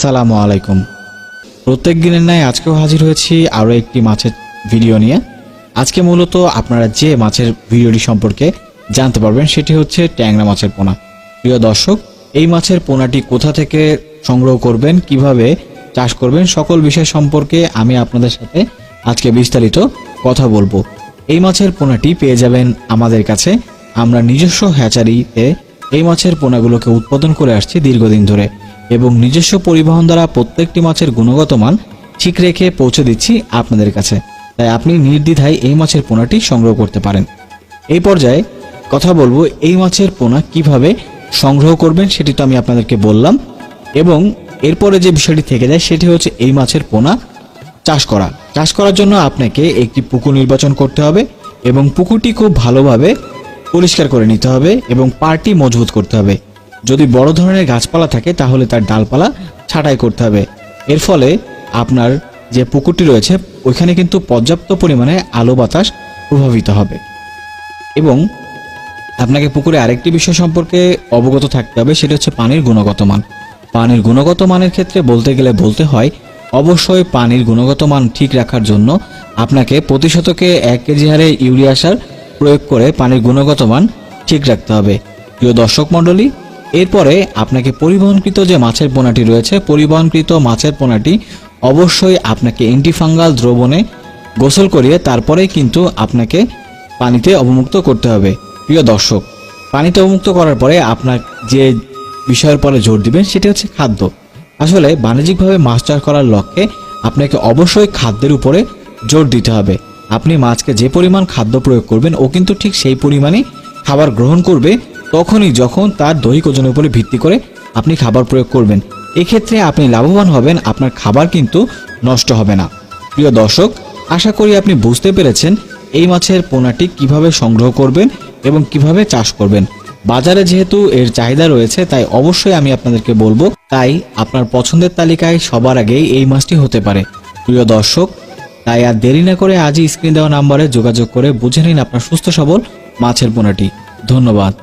আসসালামু আলাইকুম। প্রত্যেক দিনের ন্যায় আজকেও হাজির হয়েছি আরও একটি মাছের ভিডিও নিয়ে। আজকে মূলত আপনারা যে মাছের ভিডিওটি সম্পর্কে জানতে পারবেন সেটি হচ্ছে ট্যাংরা মাছের পোনা। প্রিয় দর্শক, এই মাছের পোনাটি কোথা থেকে সংগ্রহ করবেন, কিভাবে চাষ করবেন, সকল বিষয় সম্পর্কে আমি আপনাদের সাথে আজকে বিস্তারিত কথা বলবো। এই মাছের পোনাটি পেয়ে যাবেন আমাদের কাছে। আমরা নিজস্ব হ্যাচারিতে এই মাছের পোনাগুলোকে উৎপাদন করে আসছি দীর্ঘদিন ধরে এবং নিজস্ব পরিবহন দ্বারা প্রত্যেকটি মাছের গুণগত মান ঠিক রেখে পৌঁছে দিচ্ছি আপনাদের কাছে। তাই আপনি নির্দ্বিধায় এই মাছের পোনাটি সংগ্রহ করতে পারেন। এই পর্যায়ে কথা বলবো এই মাছের পোনা কিভাবে সংগ্রহ করবেন সেটি তো আমি আপনাদেরকে বললাম, এবং এরপরে যে বিষয়টি থেকে যায় সেটি হচ্ছে এই মাছের পোনা চাষ করা। চাষ করার জন্য আপনাকে একটি পুকুর নির্বাচন করতে হবে এবং পুকুরটি খুব ভালোভাবে পরিষ্কার করে নিতে হবে এবং পাড়টি মজবুত করতে হবে। যদি বড় ধরনের গাছপালা থাকে তাহলে তার ডালপালা ছাঁটাই করতে হবে। এর ফলে আপনার যে পুকুরটি রয়েছে ওইখানে কিন্তু পর্যাপ্ত পরিমাণে আলো বাতাস প্রভাবিত হবে। এবং আপনাকে পুকুরে আরেকটি বিষয় সম্পর্কে অবগত থাকতে হবে, সেটা হচ্ছে পানির গুণগত মান। পানির গুণগত মানের ক্ষেত্রে বলতে গেলে বলতে হয় অবশ্যই পানির গুণগত মান ঠিক রাখার জন্য আপনাকে প্রতি শতকে 1 কেজি হারে ইউরিয়া সার প্রয়োগ করে পানির গুণগত মান ঠিক রাখতে হবে। প্রিয় দর্শক মণ্ডলী, এরপরে আপনাকে পরিবহনকৃত যে মাছের পোনাটি রয়েছে, পরিবহনকৃত মাছের পোনাটি অবশ্যই আপনাকে অ্যান্টিফাঙ্গাল দ্রবণে গোসল করিয়ে তারপরেই কিন্তু আপনাকে পানিতে অবমুক্ত করতে হবে। প্রিয় দর্শক, পানিতে অবমুক্ত করার পরে আপনার যে বিষয়ের পরে জোর দিবেন সেটি হচ্ছে খাদ্য। আসলে বাণিজ্যিকভাবে মাছ চাষ করার লক্ষ্যে আপনাকে অবশ্যই খাদ্যের উপরে জোর দিতে হবে। আপনি মাছকে যে পরিমাণ খাদ্য প্রয়োগ করবেন ও কিন্তু ঠিক সেই পরিমাণই খাবার গ্রহণ করবে তখনই যখন তার দৈহিক ওজনের উপরে ভিত্তি করে আপনি খাবার প্রয়োগ করবেন। এক্ষেত্রে আপনি লাভবান হবেন, আপনার খাবার কিন্তু নষ্ট হবে না। প্রিয় দর্শক, আশা করি আপনি বুঝতে পেরেছেন এই মাছের পোনাটি কিভাবে সংগ্রহ করবেন এবং কিভাবে চাষ করবেন। বাজারে যেহেতু এর চাহিদা রয়েছে তাই অবশ্যই আমি আপনাদেরকে বলবো, তাই আপনার পছন্দের তালিকায় সবার আগেই এই মাছটি হতে পারে। প্রিয় দর্শক, তাই আর দেরি না করে আজই স্ক্রিন দেওয়া নাম্বারে যোগাযোগ করে বুঝে নিন আপনার সুস্থ সবল মাছের পোনাটি। ধন্যবাদ।